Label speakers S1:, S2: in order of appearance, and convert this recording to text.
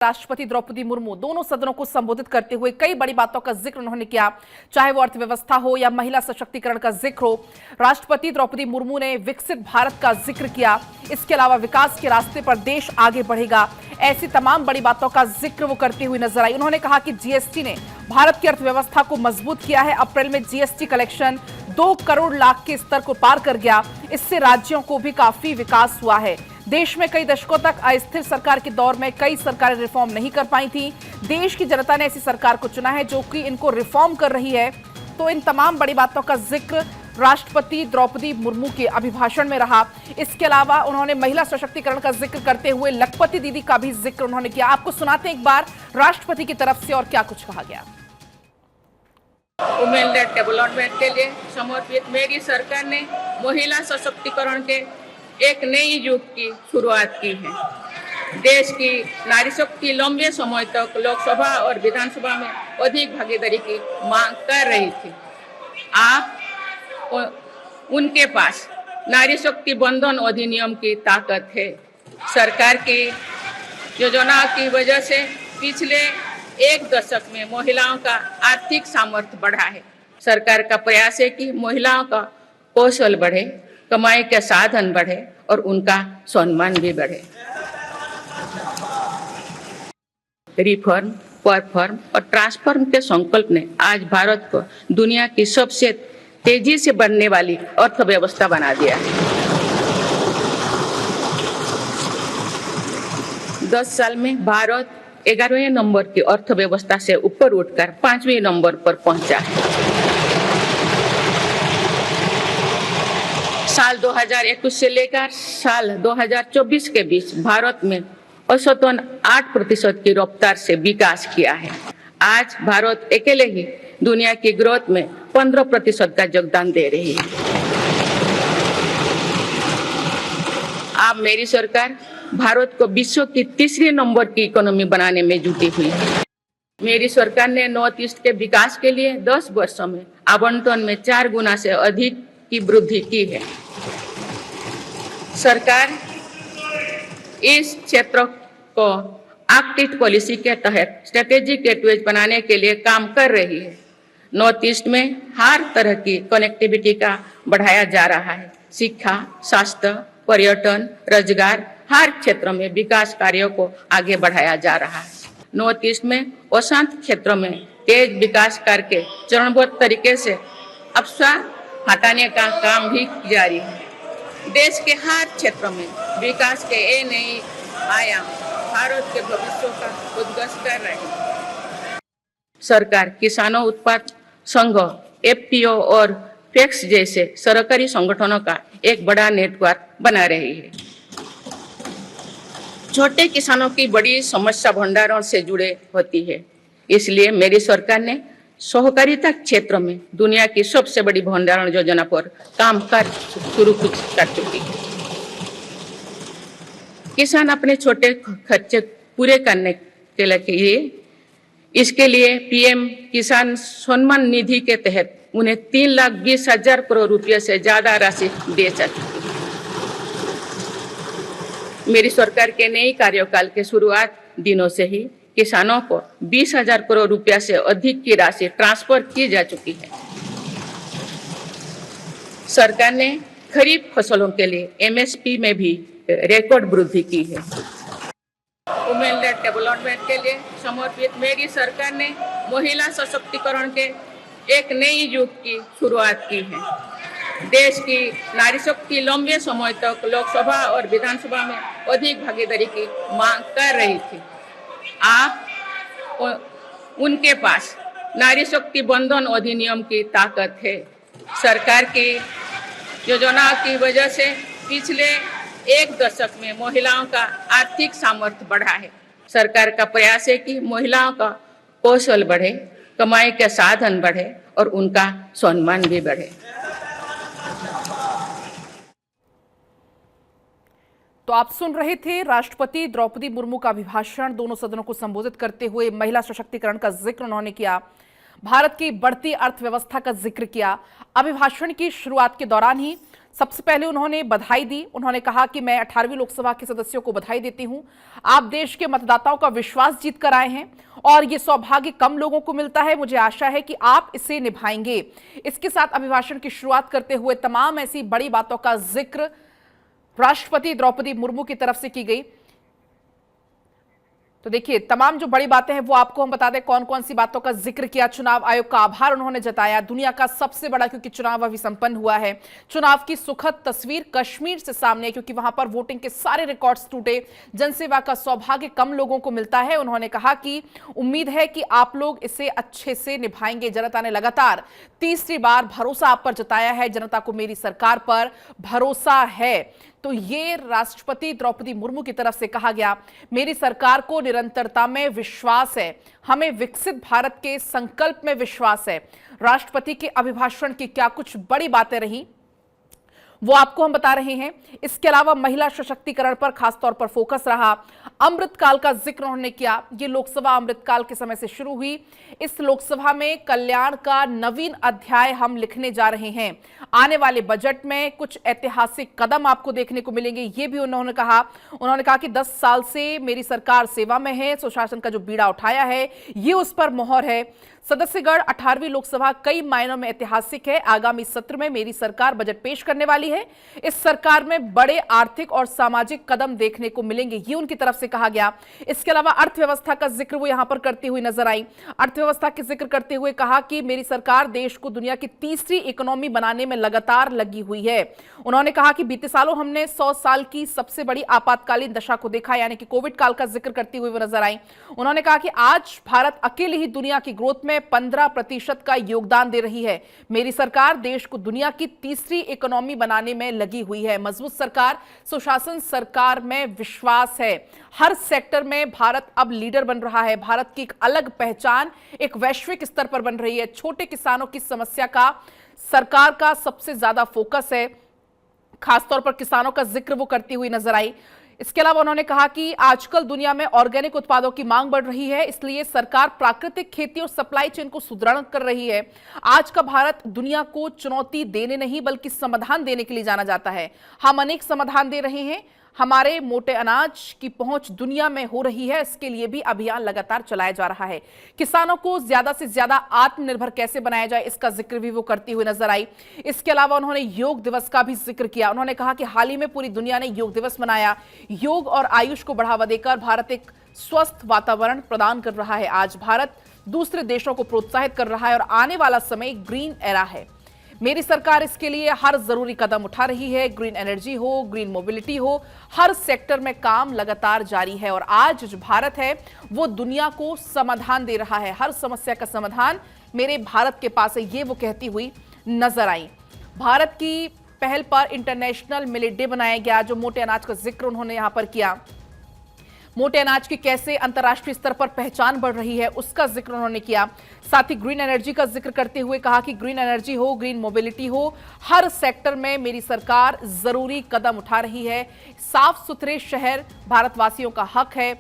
S1: राष्ट्रपति द्रौपदी मुर्मू दोनों सदनों को संबोधित करते हुए कई बड़ी बातों का जिक्र उन्होंने किया, चाहे वो अर्थव्यवस्था हो या महिला सशक्तिकरण का जिक्र हो। राष्ट्रपति द्रौपदी मुर्मू ने विकसित भारत का जिक्र किया। इसके अलावा विकास के रास्ते पर देश आगे बढ़ेगा, ऐसी तमाम बड़ी बातों का जिक्र वो करती हुई नजर आई। उन्होंने कहा कि जीएसटी ने भारत की अर्थव्यवस्था को मजबूत किया है। अप्रैल में जीएसटी कलेक्शन 2 करोड़ लाख के स्तर को पार कर गया। इससे राज्यों को भी काफी विकास हुआ है। देश में कई दशकों तक अस्थिर सरकार के दौर में कई सरकारें रिफॉर्म नहीं कर पाई थी। देश की जनता ने ऐसी सरकार को चुना है जो कि इनको रिफॉर्म कर रही है। तो इन तमाम बड़ी बातों का जिक्र राष्ट्रपति द्रौपदी मुर्मू के अभिभाषण में रहा। इसके अलावा उन्होंने महिला सशक्तिकरण का जिक्र करते हुए लखपति दीदी का भी जिक्र उन्होंने किया। आपको सुनाते हैं एक बार राष्ट्रपति की तरफ से और क्या कुछ कहा गया।
S2: वुमेन लेड डेवलपमेंट के लिए समर्पित मेरी सरकार ने महिला सशक्तिकरण के एक नई युग की शुरुआत की है। देश की नारी शक्ति लंबे समय तक लोकसभा और विधानसभा में अधिक भागीदारी की मांग कर रही थी। उनके पास नारी शक्ति बंधन अधिनियम की ताकत है। सरकार की योजनाओं की वजह से पिछले 1 दशक में महिलाओं का आर्थिक सामर्थ्य बढ़ा है। सरकार का प्रयास है कि महिलाओं का कौशल बढ़े, कमाई के साधन बढ़े और उनका सम्मान भी बढ़े। रिफॉर्म, परफॉर्म और ट्रांसफॉर्म के संकल्प ने आज भारत को दुनिया की सबसे तेजी से बढ़ने वाली अर्थव्यवस्था बना दिया है। 10 साल में भारत 11वें नंबर की अर्थव्यवस्था से ऊपर उठकर 5वें नंबर पर पहुंचा है। साल 2021 से लेकर साल 2024 के बीच भारत में औसतन 8% की रफ्तार से विकास किया है। आज भारत अकेले ही दुनिया की ग्रोथ में 15% का योगदान दे रही है। अब मेरी सरकार भारत को विश्व की 3रे नंबर की इकोनॉमी बनाने में जुटी हुई है। मेरी सरकार ने नॉर्थ ईस्ट के विकास के लिए 10 वर्षों में आवंटन में 4 गुना से अधिक की वृद्धि की है। सरकार इस क्षेत्र को एक्ट ईस्ट पॉलिसी के तहत स्ट्रेटेजिक गेटवेज बनाने के लिए काम कर रही है। नॉर्थ ईस्ट में हर तरह की कनेक्टिविटी का बढ़ाया जा रहा है। शिक्षा, स्वास्थ्य, पर्यटन, रोजगार, हर क्षेत्र में विकास कार्यों को आगे बढ़ाया जा रहा है। नॉर्थ ईस्ट में अशांत क्षेत्रों में तेज विकास करके चरणबद्ध तरीके से अवसर हटाने का काम भी जारी है। देश के हर क्षेत्र में विकास के ये नए आयाम भारत के भविष्य का उद्घोष कर रहे हैं। सरकार किसानों उत्पाद संघ, एफपीओ और फैक्स जैसे सरकारी संगठनों का एक बड़ा नेटवर्क बना रही है। छोटे किसानों की बड़ी समस्या भंडारण से जुड़े होती है। इसलिए मेरी सरकार ने सहकारिता क्षेत्र में दुनिया की सबसे बड़ी भंडारण योजना पर काम शुरू कर चुकी है। किसान अपने छोटे खर्चे पूरे करने के लिए इसके लिए पीएम किसान सम्मान निधि के तहत उन्हें 3,20,000 करोड़ रुपये से ज्यादा राशि दे सकती है। मेरी सरकार के नई कार्यकाल के शुरुआत दिनों से ही किसानों को 20,000 करोड़ रुपया से अधिक की राशि ट्रांसफर की जा चुकी है। सरकार ने खरीफ फसलों के लिए एमएसपी में भी रिकॉर्ड वृद्धि की है। वुमेन लेड डेवलपमेंट के लिए समर्पित मेरी सरकार ने महिला सशक्तिकरण के एक नई युग की शुरुआत की है। देश की नारी शक्ति लंबे समय तक लोकसभा और विधानसभा में अधिक भागीदारी की मांग कर रही थी। उनके पास नारी शक्ति बंधन अधिनियम की ताकत है। सरकार की योजनाओं की वजह से पिछले 1 दशक में महिलाओं का आर्थिक सामर्थ्य बढ़ा है। सरकार का प्रयास है कि महिलाओं का कौशल बढ़े, कमाई के साधन बढ़े और उनका सम्मान भी बढ़े।
S1: तो आप सुन रहे थे राष्ट्रपति द्रौपदी मुर्मू का अभिभाषण। दोनों सदनों को संबोधित करते हुए महिला सशक्तिकरण का जिक्र उन्होंने किया, भारत की बढ़ती अर्थव्यवस्था का जिक्र किया। अभिभाषण की शुरुआत के दौरान ही सबसे पहले उन्होंने बधाई दी। उन्होंने कहा कि मैं 18वीं लोकसभा के सदस्यों को बधाई देती हूं। आप देश के मतदाताओं का विश्वास जीत कर आए हैं और ये सौभाग्य कम लोगों को मिलता है। मुझे आशा है कि आप इसे निभाएंगे। इसके साथ अभिभाषण की शुरुआत करते हुए तमाम ऐसी बड़ी बातों का जिक्र राष्ट्रपति द्रौपदी मुर्मू की तरफ से की गई। तो देखिए, तमाम जो बड़ी बातें हैं वो आपको हम बता दें कौन कौन सी बातों का जिक्र किया। चुनाव आयोग का आभार उन्होंने जताया। दुनिया का सबसे बड़ा, क्योंकि चुनाव अभी संपन्न हुआ है, चुनाव की सुखद तस्वीर कश्मीर से सामने है, क्योंकि वहां पर वोटिंग के सारे रिकॉर्ड्स टूटे। जनसेवा का सौभाग्य कम लोगों को मिलता है। उन्होंने कहा कि उम्मीद है कि आप लोग इसे अच्छे से निभाएंगे। जनता ने लगातार तीसरी बार भरोसा आप पर जताया है। जनता को मेरी सरकार पर भरोसा है। तो ये राष्ट्रपति द्रौपदी मुर्मू की तरफ से कहा गया। मेरी सरकार को निरंतरता में विश्वास है। हमें विकसित भारत के संकल्प में विश्वास है। राष्ट्रपति के अभिभाषण की क्या कुछ बड़ी बातें रही वो आपको हम बता रहे हैं। इसके अलावा महिला सशक्तिकरण पर खासतौर पर फोकस रहा। अमृतकाल का जिक्र उन्होंने किया। ये लोकसभा अमृतकाल के समय से शुरू हुई। इस लोकसभा में कल्याण का नवीन अध्याय हम लिखने जा रहे हैं। आने वाले बजट में कुछ ऐतिहासिक कदम आपको देखने को मिलेंगे, ये भी उन्होंने कहा। उन्होंने कहा कि 10 साल से मेरी सरकार सेवा में है। सुशासन का जो बीड़ा उठाया है ये उस पर मोहर है। सदस्यगण 18वीं लोकसभा कई मायनों में ऐतिहासिक है। आगामी सत्र में मेरी सरकार बजट पेश करने वाली है। इस सरकार में बड़े आर्थिक और सामाजिक कदम देखने को मिलेंगे, ये उनकी तरफ से कहा गया। इसके अलावा अर्थव्यवस्था का जिक्र वो यहां पर करती हुई नजर आई। अर्थव्यवस्था के जिक्र करते हुए कहा कि मेरी सरकार देश को दुनिया की तीसरी इकोनॉमी बनाने में लगातार लगी हुई है। उन्होंने कहा कि बीते सालों हमने 100 साल की सबसे बड़ी आपातकालीन दशा को देखा, यानी कि कोविड काल का जिक्र करती हुई वो नजर आई। उन्होंने कहा कि आज भारत अकेले ही दुनिया की ग्रोथ में 15% का योगदान दे रही है। मेरी सरकार देश को दुनिया की तीसरी इकोनॉमी बनाने में लगी हुई है। मजबूत सरकार, सुशासन सरकार में विश्वास है। हर सेक्टर में भारत अब लीडर बन रहा है। भारत की एक अलग पहचान एक वैश्विक स्तर पर बन रही है। छोटे किसानों की समस्या का सरकार का सबसे ज्यादा फोकस है। खासतौर पर किसानों का जिक्र वो करती हुई नजर आई। इसके अलावा उन्होंने कहा कि आजकल दुनिया में ऑर्गेनिक उत्पादों की मांग बढ़ रही है, इसलिए सरकार प्राकृतिक खेती और सप्लाई चेन को सुदृढ़ कर रही है। आज का भारत दुनिया को चुनौती देने नहीं बल्कि समाधान देने के लिए जाना जाता है। हम अनेक समाधान दे रहे हैं। हमारे मोटे अनाज की पहुंच दुनिया में हो रही है, इसके लिए भी अभियान लगातार चलाया जा रहा है। किसानों को ज्यादा से ज्यादा आत्मनिर्भर कैसे बनाया जाए, इसका जिक्र भी वो करती हुई नजर आई। इसके अलावा उन्होंने योग दिवस का भी जिक्र किया। उन्होंने कहा कि हाल ही में पूरी दुनिया ने योग दिवस मनाया। योग और आयुष को बढ़ावा देकर भारत एक स्वस्थ वातावरण प्रदान कर रहा है। आज भारत दूसरे देशों को प्रोत्साहित कर रहा है और आने वाला समय ग्रीन एरा है। मेरी सरकार इसके लिए हर जरूरी कदम उठा रही है। ग्रीन एनर्जी हो, ग्रीन मोबिलिटी हो, हर सेक्टर में काम लगातार जारी है और आज जो भारत है वो दुनिया को समाधान दे रहा है। हर समस्या का समाधान मेरे भारत के पास है, ये वो कहती हुई नजर आई। भारत की पहल पर इंटरनेशनल मिलेट डे बनाया गया। जो मोटे अनाज का जिक्र उन्होंने यहां पर किया। मोटे अनाज की कैसे अंतर्राष्ट्रीय स्तर पर पहचान बढ़ रही है उसका जिक्र उन्होंने किया। साथ ही ग्रीन एनर्जी का जिक्र करते हुए कहा कि ग्रीन एनर्जी हो, ग्रीन मोबिलिटी हो, हर सेक्टर में मेरी सरकार जरूरी कदम उठा रही है। साफ सुथरे शहर भारतवासियों का हक है।